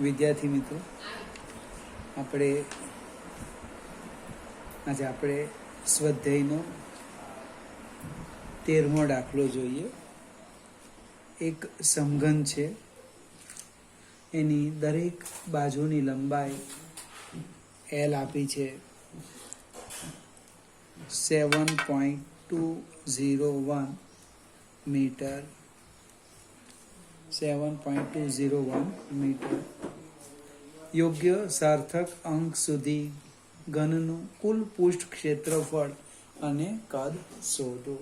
વિદ્યાર્થી મિત્રો, આજે આપણે સ્વાધ્યાયનો 13મો દાખલો જોઈએ. એક સમઘન છે, એની દરેક બાજુની લંબાઈ L આપી છે 7.201 મીટર. 7.201 મીટર. યોગ્ય સાર્થક અંક સુધી ઘનનું કુલ પૃષ્ઠ ક્ષેત્રફળ અને કદ શોધો.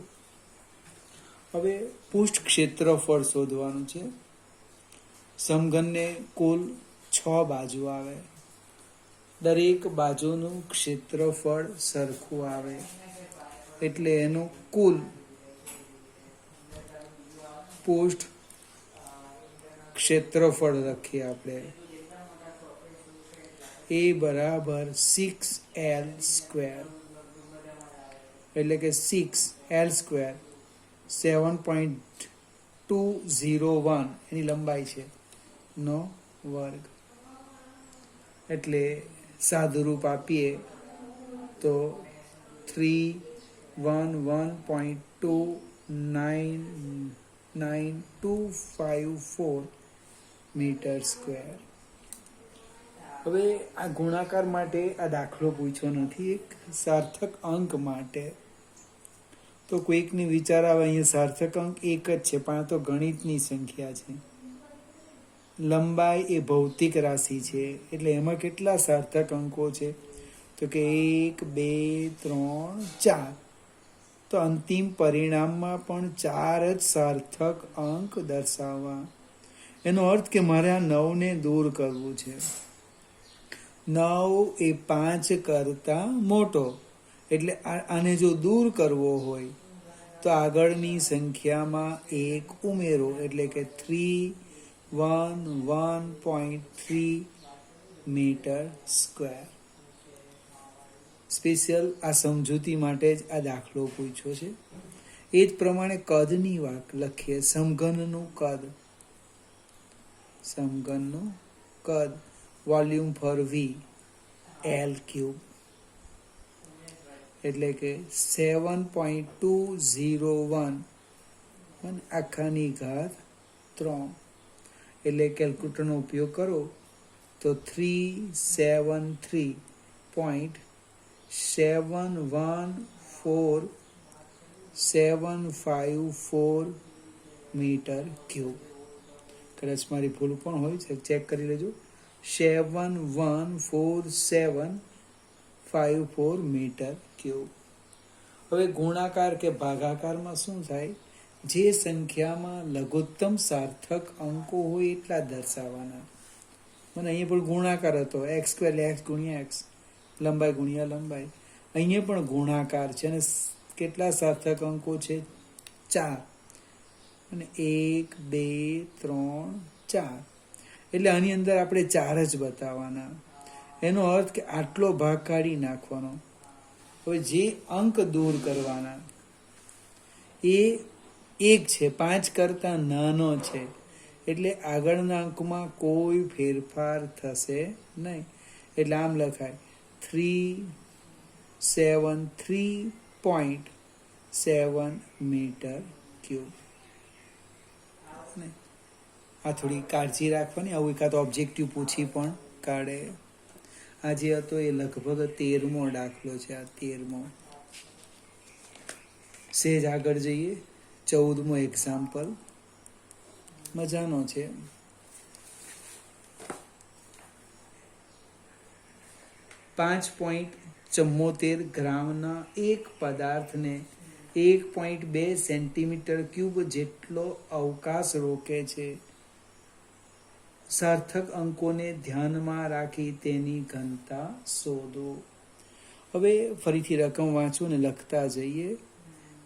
હવે પૃષ્ઠ ક્ષેત્રફળ શોધવાનું છે. સમઘનને કુલ 6 બાજુ આવે, દરેક બાજુનું ક્ષેત્રફળ સરખું આવે, એટલે એનું કુલ પૃષ્ઠ ક્ષેત્રફળ લખીએ આપણે. A બરાબર 6L સ્ક્વેર, એટલે કે 6L સ્ક્વેર 7.201 એની લંબાઈ છે નો વર્ગ. એટલે સાદુરૂપ આપીએ તો 311.29254 મીટર સ્ક્વેર. હવે આ ગુણાકાર માટે આ દાખલો પૂછ્યો નથી, એક સાર્થક અંક માટે. તો કોઈકની વિચાર આવે અહીંયા સાર્થક અંક એક જ છે, પણ આ તો ગણિતની સંખ્યા છે. લંબાઈ એ ભૌતિક રાશિ છે, એટલે એમાં કેટલા સાર્થક અંકો છે? તો કે 1, 2, 3, 4. તો અંતિમ પરિણામમાં પણ 4 જ સાર્થક અંક દર્શાવવા. એનો અર્થ કે મારે આ 9ને દૂર કરવું છે. 9 એ 5 કરતા મોટો, એટલે આને જો દૂર કરવો હોય તો આગળની સંખ્યામાં 1 ઉમેરો, એટલે કે 311.3 મીટર સ્ક્વેર. સ્પેશિયલ આ સમજૂતી માટે જ આ દાખલો પૂછ્યો છે. એ જ પ્રમાણે કદની વાત લખીએ. સમઘનનું કદ વોલ્યુમ ફોર V L3, એટલે કે 7.201 આખાની ઘાત 3. એટલે કેલ્ક્યુલેટરનો ઉપયોગ કરો તો 373.71454 મીટર ક્યુબ. કદાચ મારી ભૂલ પણ હોય છે, ચેક કરી લેજો. 71454 મીટર ક્યુબ. હવે ગુણાકાર કે ભાગાકારમાં શું થાય? જે સંખ્યામાં લઘુત્તમ સાર્થક અંકો હોય એટલા દર્શાવવાના. મને અહીંયા પણ ગુણાકાર હતો, x સ્ક્વેર x ગુણ્યા x, લંબાઈ ગુણ્યા લંબાઈ. અહીંયા પણ ગુણાકાર છે અને કેટલા સાર્થક અંકો છે? 4. અને 1, 2, 3, 4. એટલે આની અંદર આપણે 4 જ બતાવવાના. એનો અર્થ કે આટલો ભાગ કાઢી નાખવાનો. હવે જે અંક દૂર કરવાના એ 1 છે, 5 કરતા નાનો છે, એટલે આગળના અંકમાં કોઈ ફેરફાર થશે નહીં. એટલે આમ લખાય 373.7 મીટર ક્યુબ. આ થોડી કાળજી રાખવાની, આવું એકાદ ઓબ્જેક્ટિવ પૂછી પણ કાઢે. આજે હતો એ લગભગ 13મો દાખલો છે. આ 13મો. સેજ આગળ જઈએ. 14મો એક્ઝામ્પલ મજાનો છે. 5.74 ગ્રામના એક પદાર્થને 1.2 સેન્ટીમીટર ક્યુબ જેટલો અવકાશ રોકે છે. સાર્થક અંકોને ધ્યાનમાં રાખી તેની ઘનતા શોધો. હવે ફરીથી રકમ વાંચું ને લખતા જઈએ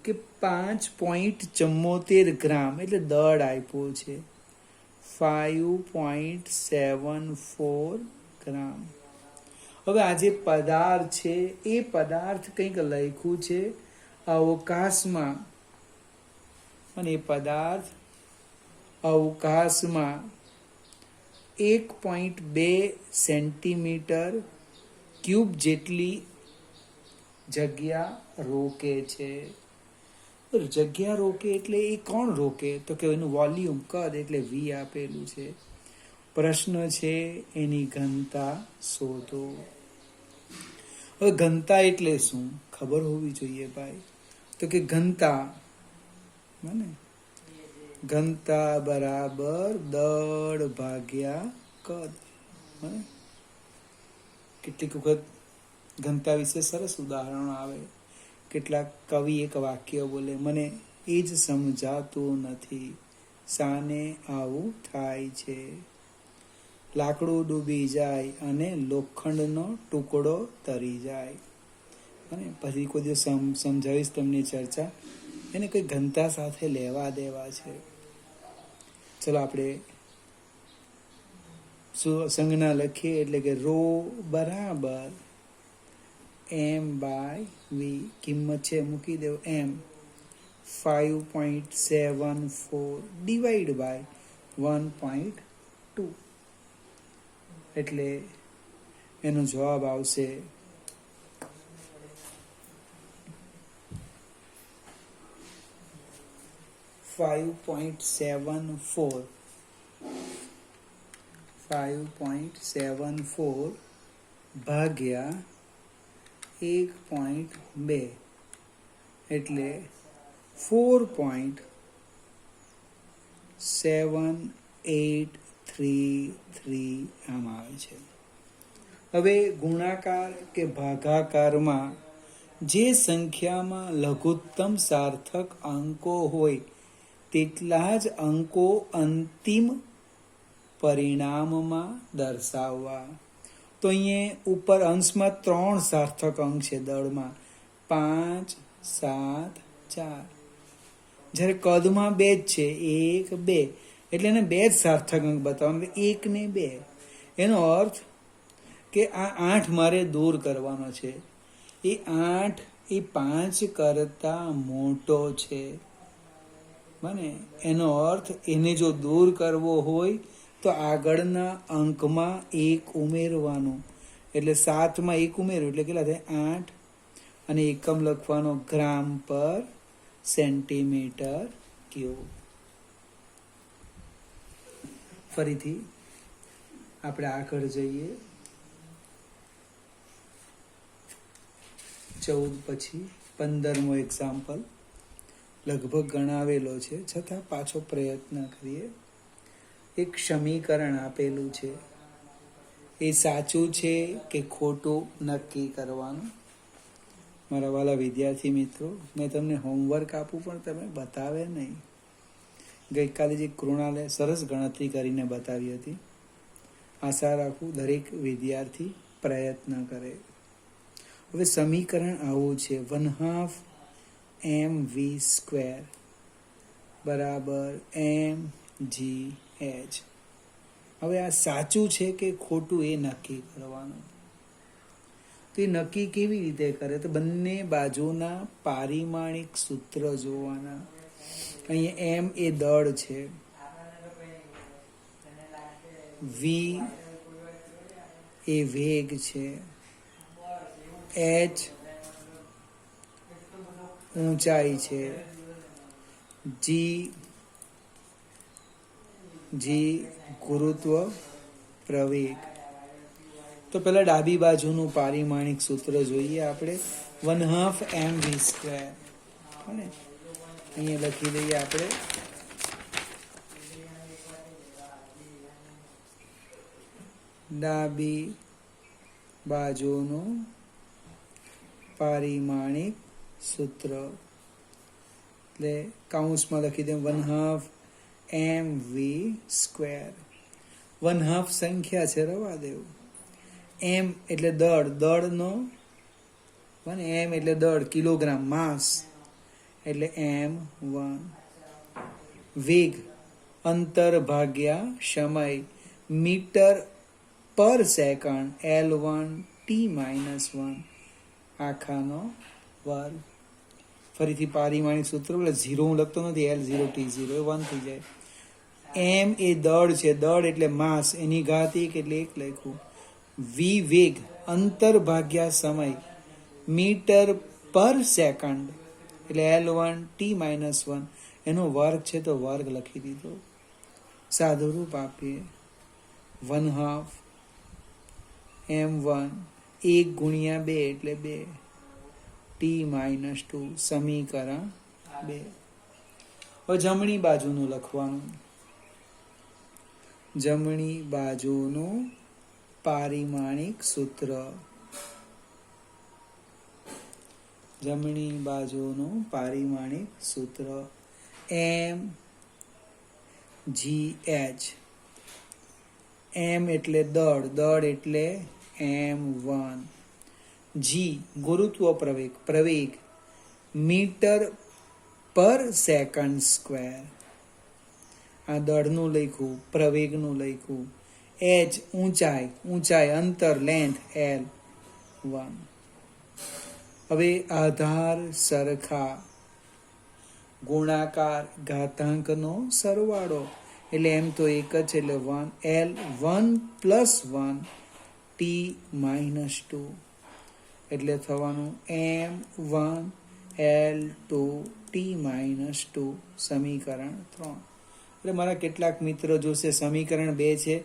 કે 5.74 ગ્રામ એટલે દળ આપ્યો છે 5.74 ગ્રામ. હવે આ જે પદાર્થ છે એ પદાર્થ કંઈક લખ્યું છે અવકાશમાં, અને એ પદાર્થ અવકાશમાં 1.2 સેન્ટીમીટર ક્યુબ જેટલી જગ્યા રોકે છે. જગ્યા રોકે એટલે એ કોણ રોકે? તો કે એનું વોલ્યુમ, કદ, એટલે V આપેલું છે. પ્રશ્ન છે એની ઘનતા શોધો. હવે ઘનતા એટલે શું ખબર હોવી જોઈએ ભાઈ. તો કે ઘનતા ઘનતા બરાબર દળ ભાગ્યા કદ. કેટલીક વખત ઘનતા વિશે સરસ ઉદાહરણો આવે. કેટલાક કવિ એક વાક્ય બોલે, મને એ જ સમજાતું નથી શાને આવું થાય છે. લાકડું ડૂબી જાય અને લોખંડનો ટુકડો તરી જાય. અને પછી કોઈ દિવસ સમજાવીશ તમને ચર્ચા. એને કોઈ ઘનતા સાથે લેવા દેવા છે. ચલો આપણે સંજ્ઞા લખીએ, એટલે કે રો બરાબર m/v. કિંમત છે મૂકી દેવ m. 5.74 ડિવાઈડ બાય 1.2 એટલે એનો જવાબ આવશે 5.74 ભાગ્યા 1.2 એટલે 4.7833 આમ આવે છે. હવે ગુણાકાર કે ભાગાકારમાં જે સંખ્યામાં લઘુત્તમ સાર્થક અંકો હોય તેટલા જ અંકો અંતિમ પરિણામમાં દર્શાવવા. તો અહીંયા ઉપર અંશમાં 3 સાર્થક અંક છે દળમાં, 5, 7, 4. જ્યારે કદમાં 2 જ છે, 1, 2, એટલે એને 2 જ સાર્થક અંક બતાવવાના, 1 ને 2. એનો અર્થ કે આ 8 મારે દૂર કરવાનો છે. એ 8 એ 5 કરતા મોટો છે. એનો અર્થ એને જો દૂર કરવો હોય તો આગળના અંકમાં 1 ઉમેરવાનું. એટલે 7માં 1 ઉમેર્યું એટલે કેટલા થાય? 8. અને એકમ લખવાનો ગ્રામ પર સેન્ટીમીટર ક્યુબ. ફરીથી આપણે આગળ જઈએ. 14 પછી 15મો એક્ઝામ્પલ લગભગ ગણાવેલો છે, છતાં પાછો પ્રયત્ન કરીએ. એક સમીકરણ આપેલું છે, એ સાચું છે કે ખોટું નક્કી કરવાનું. મારા વાલા વિદ્યાર્થી મિત્રો, મેં તમને હોમવર્ક આપું પણ તમે બતાવે નહીં. ગઈકાલે જે કૃણાલે સરસ ગણતરી કરીને બતાવી હતી. આશા રાખું દરેક વિદ્યાર્થી પ્રયત્ન કરે. હવે સમીકરણ આવું છે, 1/2 mv² બરાબર mgh. હવે આ સાચું છે કે ખોટું એ નક્કી કરવાનું. તો એ નક્કી કેવી રીતે કરે? તો બંને બાજુના પારિમાણિક સૂત્ર જોવાના. અહીંયા m એ દળ છે, v એ વેગ છે, h ઊંચાઈ છે, g ગુરુત્વ પ્રવેગ. તો પહેલા ડાબી બાજુનું પારિમાણિક સૂત્ર જોઈએ આપણે, 1/2 mv². અહીંયા લખી દઈએ આપણે ડાબી બાજુનું પારિમાણિક સૂત્ર, એટલે કૌંસમાં લખી દે 1/2 mv². 1/2 સંખ્યા છે, રવા દેવું. m એટલે દળનો, m એટલે દળ, કિલોગ્રામ, માસ, એટલે m1. વેગ અંતર ભાગ્યા સમય, મીટર પર સેકન્ડ, L1 t-1 આખાનો વર્ગ. ફરીથી પારિમાણિક સૂત્ર, એટલે 0 હું લખતો નથી, L0 t0 એ 1 થઈ જાય. એમ એ દળ છે, દળ એટલે માસ, એની ઘાત 1 એટલે 1 લખ્યું. વી વેગ, અંતર ભાગ્યા સમય, મીટર પર સેકન્ડ એટલે L1 T-1, એનો વર્ગ છે તો વર્ગ લખી દીધો. સાદું રૂપ આપીએ 1/2 M1 1 ગુણ્યા 2 એટલે 2 T-2 સમીકરણ 2. હવે જમણી બાજુનું લખવાનું. જમણી બાજુનું પારિમાણિક સૂત્ર. જમણી બાજુનું પારિમાણિક સૂત્ર MGH. M એટલે દળ, દળ એટલે M1. G ગુરુત્વ પ્રવેગ, પ્રવેગ મીટર પર સેકન્ડ સ્ક્વેર. આ દળનું લખ્યું, પ્રવેગનું લખ્યું. H ઊંચાઈ, ઊંચાઈ અંતર લેન્થ L1. હવે આધાર સરખા, ગુણાકાર ઘાતાંકનો સરવાળો એટલે એમ તો એક જ એટલે 1 L1 + 1 T-2 એટલે થવાનું M1 L2 T-2 સમીકરણ 3. એટલે મારા કેટલાક મિત્રો જોશે સમીકરણ 2 છે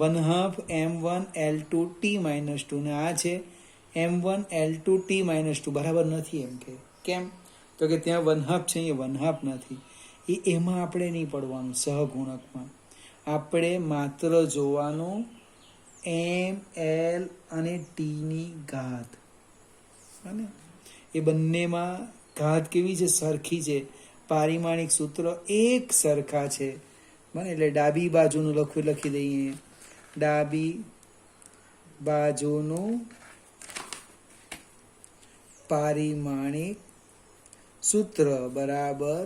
1/2 M1 L2 T-2 ને આ છે M1 L2 T-2 બરાબર નથી એમ કે કેમ તો કે ત્યાં 1/2 છે, અહીંયા 1/2 નથી. એમાં આપણે નહીં પડવાનું. સહગુણકમાં આપણે માત્ર જોવાનું M L અને T ની ઘાત. અને એ બંનેમાં ઘાત કેવી છે? સરખી છે. પારિમાણિક સૂત્ર એક સરખા છે. બને એટલે ડાબી બાજુનું લખી દઈએ. ડાબી બાજુનું પારિમાણિક સૂત્ર બરાબર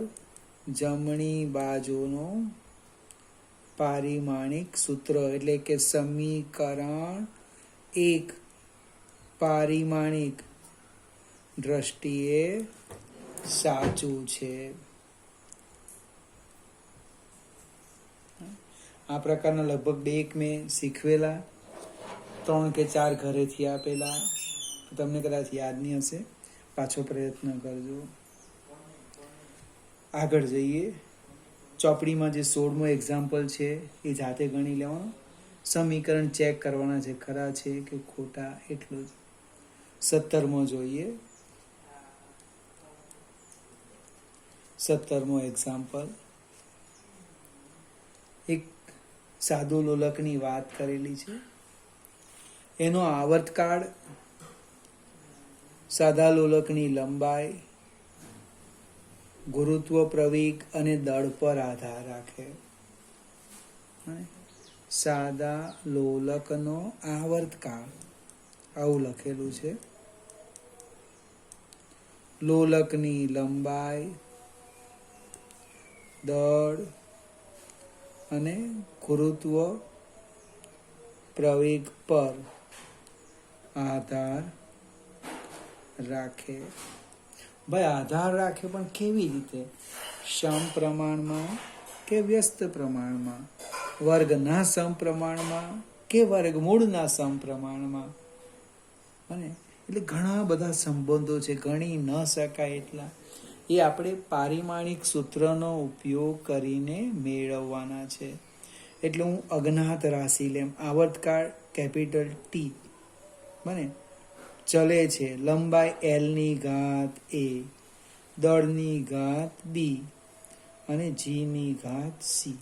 જમણી બાજુનું પારિમાણિક સૂત્ર એટલે કે સમીકરણ 1 પારિમાણિક દ્રષ્ટિએ સાચું છે. આ પ્રકારના લગભગ 2 મેં શીખવેલા, 3 કે 4 ઘરેથી આપેલા. તમને કદાચ યાદ નહીં હશે, પાછો પ્રયત્ન કરજો. આગળ જઈએ. ચોપડીમાં જે 16મો એક્ઝામ્પલ છે એ જાતે ગણી લેવાનો. સમીકરણ ચેક કરવાના છે ખરા છે કે ખોટા, એટલું જ. 17મો જોઈએ. 17મો એક્ઝામ્પલ એક સાદું લોલકની વાત કરેલી છે. એનો આવર્તકાળ, સાદા લોલકની લંબાઈ, ગુરુત્વ પ્રવેગ અને દળ પર આધાર રાખે. સાદા લોલકનો આવર્તકાળ આવું લખેલું છે. લોલકની લંબાઈ, દળ અને ગુરુત્વ પ્રવેગ પર આધાર રાખે. ભાઈ આધાર રાખે પણ કેવી રીતે? સમપ્રમાણમાં કે વ્યસ્ત પ્રમાણમાં? વર્ગના સમપ્રમાણમાં કે વર્ગમૂળના સમપ્રમાણમાં? અને એટલે ઘણા બધા સંબંધો છે, ગણી ન શકાય એટલા. એ આપણે પારિમાણિક સૂત્રનો ઉપયોગ કરીને મેળવવાના છે. એટલે હું અજ્ઞાત રાશિ લેમ. આવર્તકાળ કેપિટલ T બને, ચલે છે. લંબાઈ L ની ઘાત A, દળની ઘાત B અને G ની ઘાત C.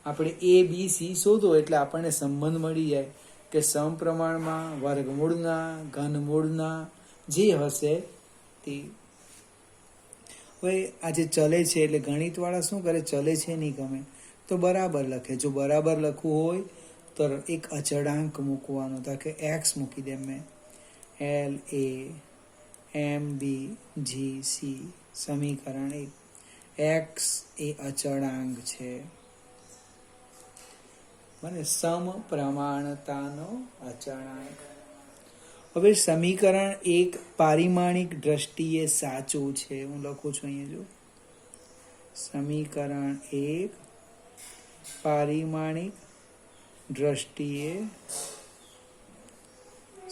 આપણે A B C શોધો એટલે આપણને સંબંધ મળી જાય કે સમપ્રમાણમાં, વર્ગમૂળના, ઘનમૂળના જે હશે તે. હવે આજે ચલે છે એટલે ગણિતવાળા શું કરે? ચલે છે નહીં ગમે તો બરાબર લખે. જો બરાબર લખવું હોય તો એક અચળાંક મૂકવાનો, તો કે X મૂકી દે મેં. L A M B G C સમીકરણ 1. X એ અચળાંક છે. મને સમપ્રમાણતાનો અચળાંક. હવે સમીકરણ 1 પારિમાણિક દ્રષ્ટિએ સાચું છે. હું લખું છું અહીંયા જો. સમીકરણ 1 પારિમાણિક દ્રષ્ટિએ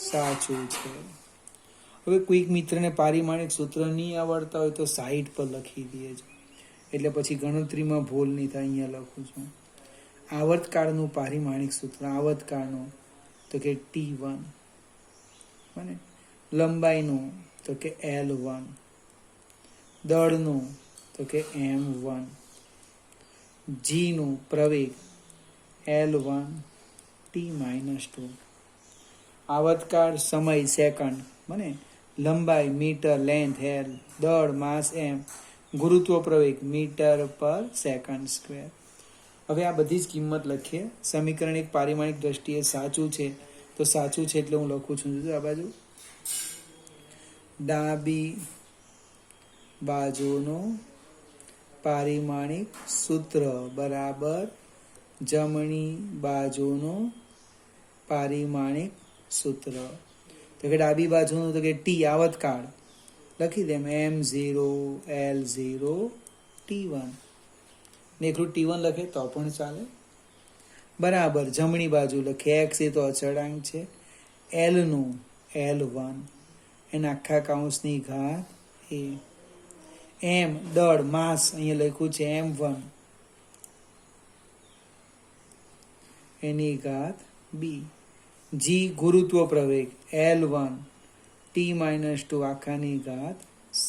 સાચું છે. હવે કોઈક મિત્રને પારિમાણિક સૂત્ર નહીં આવડતા હોય તો સાઈડ પર લખી દે છે, એટલે પછી ગણતરીમાં ભૂલ નહીં થાય. અહીંયા લખું છું આવર્તકાળનું પારિમાણિક સૂત્ર. આવર્તકાળનું તો કે T1, બને લંબાઈનું તો કે L1, દળનું તો કે M1, જીનું પ્રવેગ L1 T-2, આવર્તકાળ સમય સેકન્ડ, બને લંબાઈ મીટર લેન્થ L, દળ માસ M, ગુરુત્વ પ્રવેગ મીટર પર સેકન્ડ સ્ક્વેર. હવે આ બધી જ કિંમત લખીએ. સમીકરણ એક પારિમાણિક દ્રષ્ટિએ સાચું છે તો સાચું છે એટલે હું લખું છું આ બાજુ ડાબી બાજુનું પારિમાણિક સૂત્ર બરાબર જમણી બાજુનું પારિમાણિક સૂત્ર. તો કે ડાબી બાજુનું તો કે ટી આવર્તકાળ લખી દેમ M0 L0 T1 ને એકલું T1 લખે તો પણ ચાલે. બરાબર જમણી બાજુ લખે x એ તો અચળાંક છે, L નું L1 એના આખા કૌંસની ઘાત a, M દળ માસ અહીંયા લખ્યું છે M1 એની ઘાત b, g ગુરુત્વ પ્રવેગ L1 T-2 આખાની ઘાત c.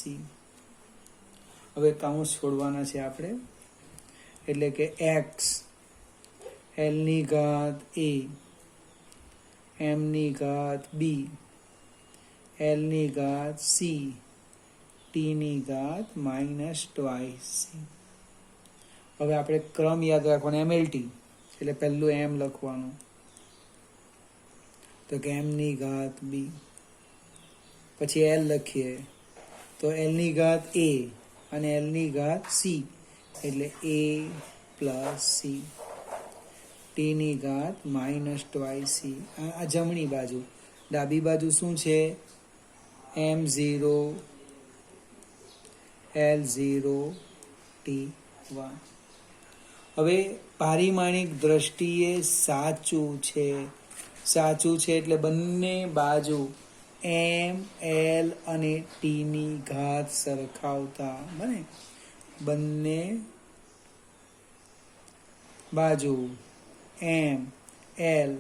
હવે કૌંસ છોડવાના છે આપણે, એટલે કે x L ની ઘાત a, M ની ઘાત b, L ની ઘાત c, T ની ઘાત -2c. હવે આપણે ક્રમ યાદ રાખવાનો MLT, એટલે પહેલું M લખવાનું તો કે M ની ઘાત b, પછી L લખીએ તો L ની ઘાત a અને L ની ઘાત c એટલે a પ્લસ c, T ની ઘાત -2c. આ જમણી બાજુ. ડાબી બાજુ શું છે? M0 L0 T1. હવે પારિમાણિક દ્રષ્ટિએ સાચું છે. સાચું છે એટલે બંને બાજુ M L અને T ની ઘાત સરખાવતા, બને બંને બાજુ M L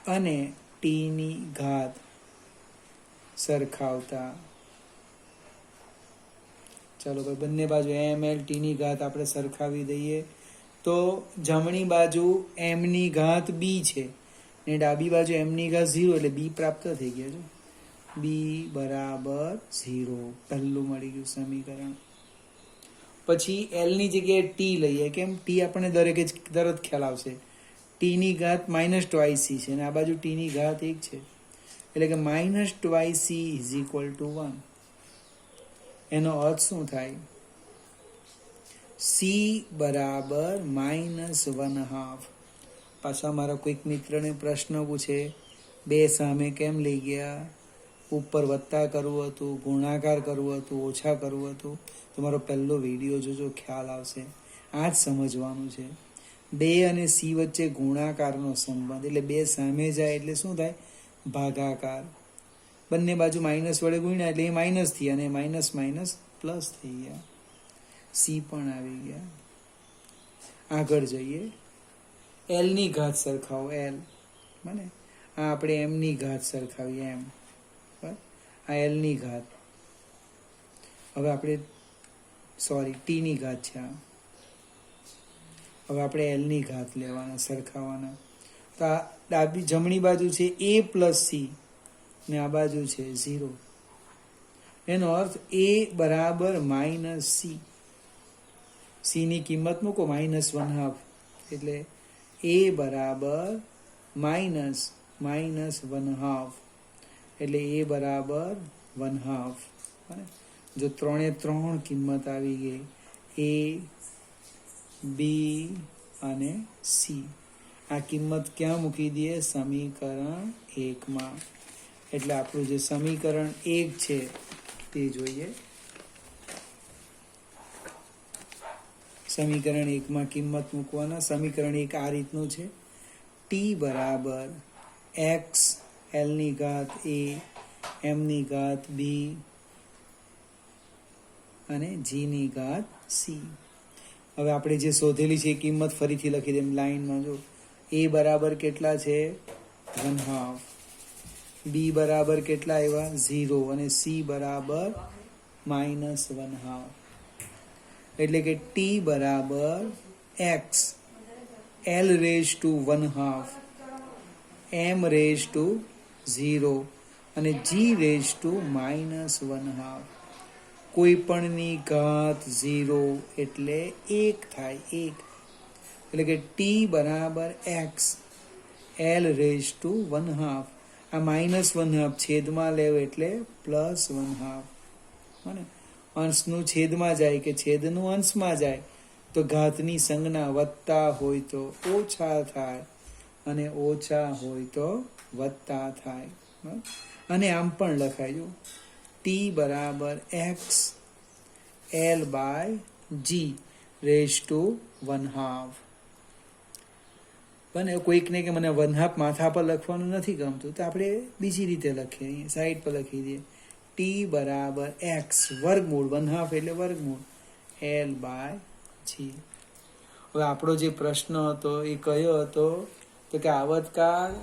અને T ની ઘાત સરખાવતા. ચાલો ભાઈ બંને બાજુ M L T ની ઘાત આપણે સરખાવી દઈએ તો જમણી બાજુ M ની ઘાત b છે ને ડાબી બાજુ M ની ઘાત 0 એટલે b પ્રાપ્ત થઈ ગયા છે. b બરાબર 0 પહેલું મળી ગયું સમીકરણ. પછી L ની જગ્યાએ T લઈએ. કેમ? T આપણને દરેકે તરત ખ્યાલ આવશે. T ની ઘાત -2c છે અને આ બાજુ T ની ઘાત 1 છે એટલે કે -2c = 1. એનો અર્થ શું થાય? c બરાબર -1/2. પાછા મારા કોઈક મિત્રને પ્રશ્ન પૂછે, બે સામે કેમ લઈ ગયા? ઉપર વત્તા કરવું હતું, ગુણાકાર કરવું હતું, ઓછા કરવું હતું? તમારો પહેલો વિડીયો જોજો, ખ્યાલ આવશે. આ જ સમજવાનું છે. 2 અને c વચ્ચે ગુણાકારનો સંબંધ, એટલે બે સામે જાય એટલે શું થાય? ભાગાકાર. બંને બાજુ માઇનસ વડે ગુણ્યા એટલે એ માઇનસ થી અને માઇનસ માઇનસ પ્લસ થઈ ગયા. સી પણ આવી ગયા. આગળ જઈએ. L ની ઘાત સરખાવો L, બને આ આપણે M ની ઘાત સરખાવીએ M, આ L ની ઘાત. હવે આપણે T ની ઘાત છે આ. હવે આપણે L ની ઘાત લેવાના, સરખાવાના. તો આ ડાબી જમણી બાજુ છે a પ્લસ c ને આ બાજુ છે 0. એનો અર્થ a બરાબર -c. c ની કિંમત મૂકો -1/2 એટલે a બરાબર -1/2 એટલે a બરાબર 1/2. જો 3 કિંમત આવી ગઈ a, b અને c. આ કિંમત ક્યાં મૂકી દઈએ? સમીકરણ 1માં. એટલે આપણું જે સમીકરણ 1 છે તે જોઈએ. સમીકરણ 1માં કિંમત મૂકવાના. સમીકરણ 1 આ રીતનું છે: ટી બરાબર એક્સ એલની ઘાત એ એમની ઘાત બી અને જીની ઘાત સી. હવે આપણે જે શોધેલી છે એ કિંમત ફરીથી લખી દે લાઈનમાં. જો એ બરાબર કેટલા છે? 1/2. બી બરાબર કેટલા આવ્યા? 0. અને સી બરાબર -1/2. એટલે કે ટી બરાબર x L rays to 1/2 M rays two 0 અને જી રેઝ ટુ -1/2. કોઈ પણની ઘાત 0 એટલે 1 થાય. 1 એટલે કે ટી બરાબર એક્સ એલ રેઝ ટુ 1/2. આ -1/2 છેદમાં લેવ એટલે +1/2. અને અંશનું છેદમાં જાય કે છેદનું અંશમાં જાય તો ઘાતની સંજ્ઞા વત્તા હોય તો ઓછા થાય અને ઓછા હોય તો વત્તા થાય. અને આમ પણ લખાય ટી બરાબર x l by g raise to 1/2. પણ કોઈકને કે મને 1/2 માથા પર લખવાનું નથી ગમતું તો આપણે બીજી રીતે લખીએ, સાઈડ પર લખી દઈએ. ટી બરાબર એક્સ વર્ગમૂળ 1/2 એટલે વર્ગમૂળ એલ બાય જી. હવે આપણો જે પ્રશ્ન હતો એ કયો હતો? તો કે આવતકાળ,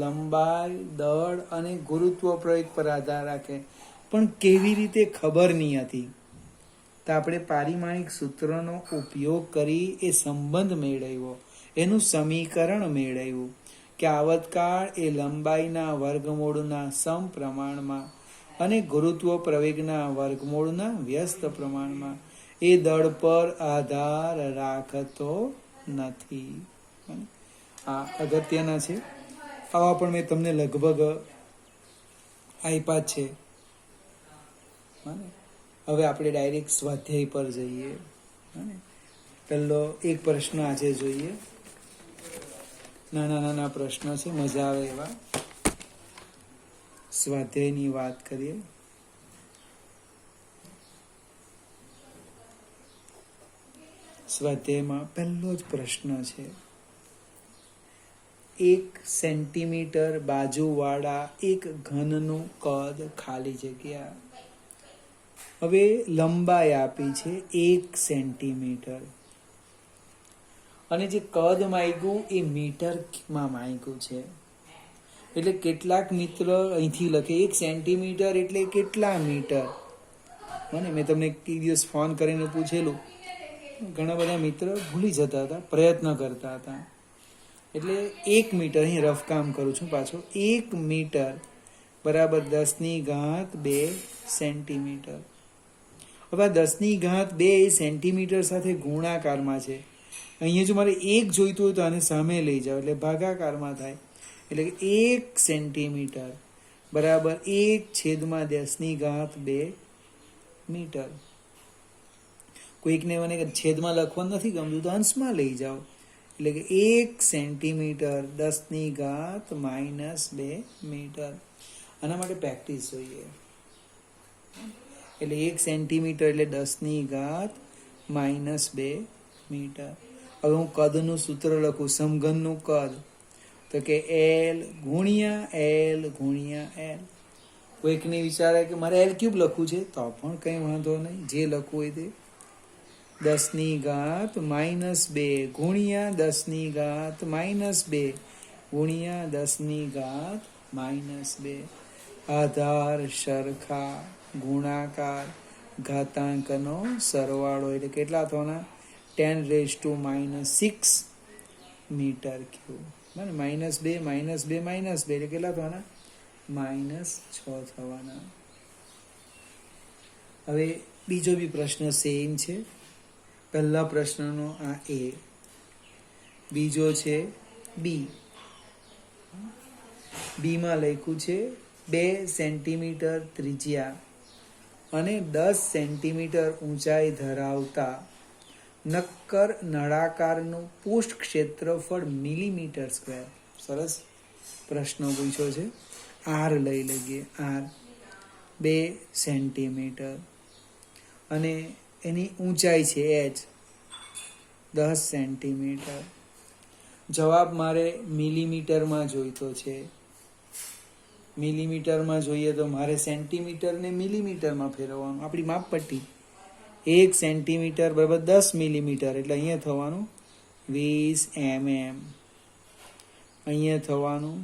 લંબાઈ, દળ અને ગુરુત્વ પ્રયોગ પર આધાર રાખે. પણ કેવી રીતે ખબર નહીં હતી. તો આપણે પારિમાણિક સૂત્રનો ઉપયોગ કરી એ સંબંધ મેળવ્યો, એનું સમીકરણ મેળવ્યું કે આવતકાળ એ લંબાઈના વર્ગમૂળના સમપ્રમાણમાં અને ગુરુત્વ પ્રવેગના વર્ગમૂળના વ્યસ્ત પ્રમાણમાં. એ દળ પર આધાર રાખતો નથી. આ અગત્યના છે. આવા પણ મેં તમને લગભગ આપ્યા છે. હવે આપણે ડાયરેક્ટ સ્વાધ્યાય પર જઈએ. પહેલો એક પ્રશ્ન આજે જોઈએ. નાના નાના પ્રશ્ન છે, મજા આવે એવા. સ્વાધ્યાયની વાત કરીએ. સ્વાધ્યાયમાં પહેલો જ પ્રશ્ન છે: 1 સેન્ટીમીટર બાજુવાળા એક ઘનનું કદ ખાલી જગ્યા. હવે લંબાઈ આપી છે 1 સેન્ટીમીટર અને જે કદ માંગ્યું એ મીટરમાં માંગ્યું છે. એટલે કેટલાક મિત્ર અહીંથી લખે 1 સેન્ટીમીટર એટલે કેટલા મીટર. મેં તમને એક દિવસ ફોન કરીને પૂછેલું, ઘણા બધા મિત્ર ભૂલી જતા હતા, પ્રયત્ન કરતા હતા. એટલે 1 મીટર, અહીં રફ કામ કરું છું પાછો, 1 મીટર બરાબર 10⁻2 સેન્ટીમીટર. હવે 10⁻2 સેન્ટીમીટર સાથે ગુણાકારમાં છે. અહીંયા જો મારે 1 જોઈતું હોય તો આને સામે લઈ જાઓ એટલે ભાગાકારમાં થાય. એટલે કે 1 સેન્ટીમીટર બરાબર 1/10⁻2 મીટર. કોઈકને મને છેદમાં લખવાનું નથી ગમતું તો અંશમાં લઈ જાઓ. એટલે કે 1 સેન્ટીમીટર 10⁻2 મીટર. આના માટે પ્રેક્ટિસ જોઈએ. એટલે 1 સેન્ટીમીટર એટલે 10⁻2 મીટર. હવે હું કદનું સૂત્ર લખું, સમઘનનું કદ, તો કે એલ ગુણ્યા એલ ગુણ્યા એલ. કોઈકને વિચારે કે મારે એલ ક્યુબ લખવું છે તો પણ કંઈ વાંધો નહીં, જે લખવું હોય તે. 10⁻2 ગુણ્યા 10⁻2 ગુણ્યા 10⁻2. આધાર સરખા, ગુણાકાર, ઘાતાંકનો સરવાળો એટલે કેટલા થવાના? 10⁻6 મીટર ક્યુબ. -2 એટલે કેટલા થવાના? -6 થવાના. હવે બીજો બી પ્રશ્ન સેમ છે. પહેલા પ્રશ્નનો આ એ, બીજો છે બી. બીમાં લખ્યું છે 2 સેન્ટીમીટર ત્રિજ્યા અને 10 સેન્ટીમીટર ઊંચાઈ ધરાવતા નક્કર નળાકારનું પૃષ્ઠ ક્ષેત્રફળ મિલીમીટર સ્ક્વેર. સરસ પ્રશ્ન પૂછ્યો છે. આર લઈ લઈએ. આર 2 સેન્ટીમીટર અને એની ઊંચાઈ છે એચ 10 સેન્ટીમીટર. જવાબ મારે મિલીમીટરમાં જોઈતો છે. મિલીમીટરમાં જોઈએ તો મારે સેન્ટીમીટરને મિલીમીટરમાં ફેરવવાનું. આપણી માપપટ્ટી 1 સેન્ટીમીટર બરાબર 10 મિલીમીટર, એટલે અહીંયા થવાનું 20 mm, અહીંયા થવાનું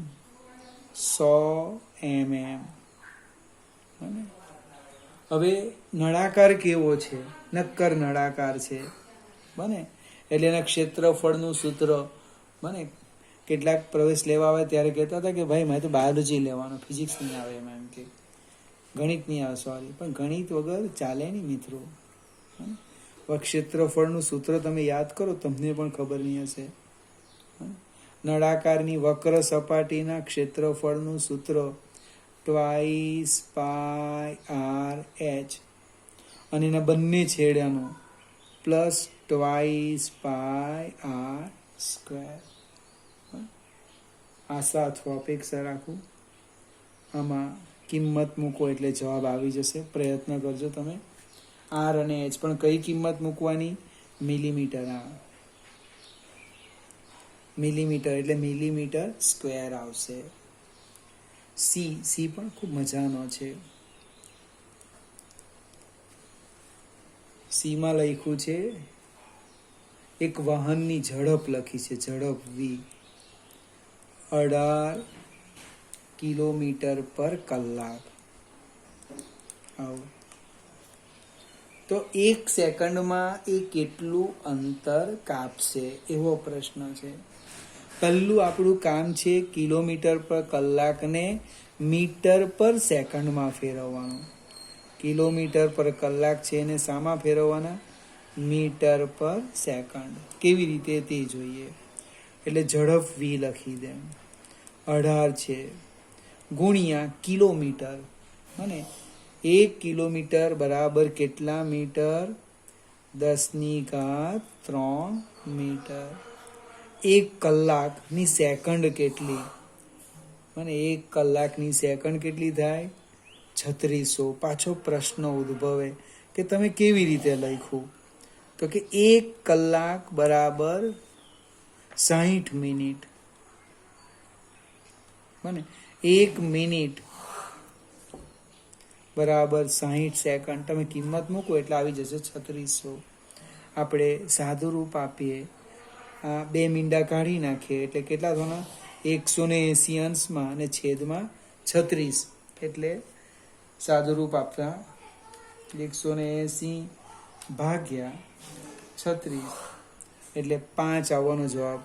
100 mm. હવે નળાકાર કેવો છે? નક્કર નળાકાર છે. બને એટલે એના ક્ષેત્રફળનું સૂત્ર બને. કેટલાક પ્રવેશ લેવા આવે ત્યારે કહેતા હતા કે ભાઈ મારે તો બાયોલોજી લેવાનો, ફિઝિક્સ નહીં આવે એમ કે ગણિત નહીં આવે, સોરી, પણ ગણિત વગર ચાલે નહીં મિત્રો. ક્ષેત્રફળનું સૂત્ર તમે યાદ કરો, તમને પણ ખબર નહીં હશે. નળાકારની વક્ર સપાટીના ક્ષેત્રફળનું સૂત્ર 2πr/h અને એના બંને છેડાનું +2πr². આશા અથવા અપેક્ષા રાખું આમાં કિંમત મૂકો એટલે જવાબ આવી જશે. પ્રયત્ન કરજો તમે. આર અને એચ, પણ કઈ કિંમત મૂકવાની? મિલીમીટર. મિલીમીટર એટલે મિલીમીટર સ્ક્વેર આવશે. સી પણ ખૂબ મજાનો છે. સીમાં લખ્યું છે એક વાહનની ઝડપ લખી છે, ઝડપ વી 18 કિલોમીટર પર કલાક. આવું તો 1 સેકન્ડમાં એ કેટલું અંતર કાપશે એવો પ્રશ્ન છે. પહેલું આપણું કામ છે કિલોમીટર પર કલાકને મીટર પર સેકન્ડમાં ફેરવવાનું. કિલોમીટર પર કલાક છે એને શામાં ફેરવવાના? મીટર પર સેકન્ડ. કેવી રીતે તે જોઈએ. એટલે ઝડપ વી લખી દે. 18 છે ગુણ્યા કિલોમીટર. અને 1 કિલોમીટર બરાબર કેટલા મીટર? 10³ મીટર. 1 કલાકની સેકન્ડ કેટલી? અને 1 કલાકની સેકન્ડ કેટલી થાય? 3600. પાછો પ્રશ્ન ઉદ્ભવે કે તમે કેવી રીતે લખ્યું? તો કે 1 કલાક બરાબર 60 મિનિટ. બને 1 મિનિટ બરાબર 60 સેકન્ડ. તમે કિંમત મૂકો એટલે આવી જશે 3600. આપણે સાદું રૂપ આપીએ, આ 2 મીંડા કાઢી નાખીએ એટલે કેટલા થવાના? 180 અંશમાં અને છેદમાં 36. એટલે સાદું રૂપ આપતા 180 ભાગ્યા 36 એટલે 5 આવવાનો જવાબ.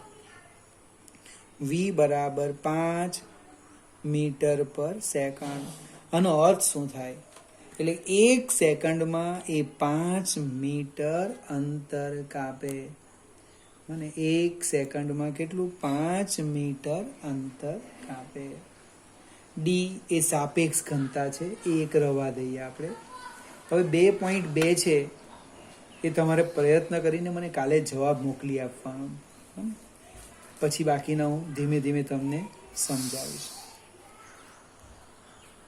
વી બરાબર 5 મીટર પર સેકન્ડ. આનો અર્થ શું થાય? એટલે 1 સેકન્ડમાં એ 5 મીટર અંતર કાપે. અને 1 સેકન્ડમાં કેટલું? 5 મીટર અંતર કાપે. ડી એ સાપેક્ષ ઘનતા છે, એ એક રવા દઈએ આપણે. હવે 2.2 છે એ તમારે પ્રયત્ન કરીને મને કાલે જવાબ મોકલી આપવાનો. પછી બાકીના હું ધીમે ધીમે તમને સમજાવીશ.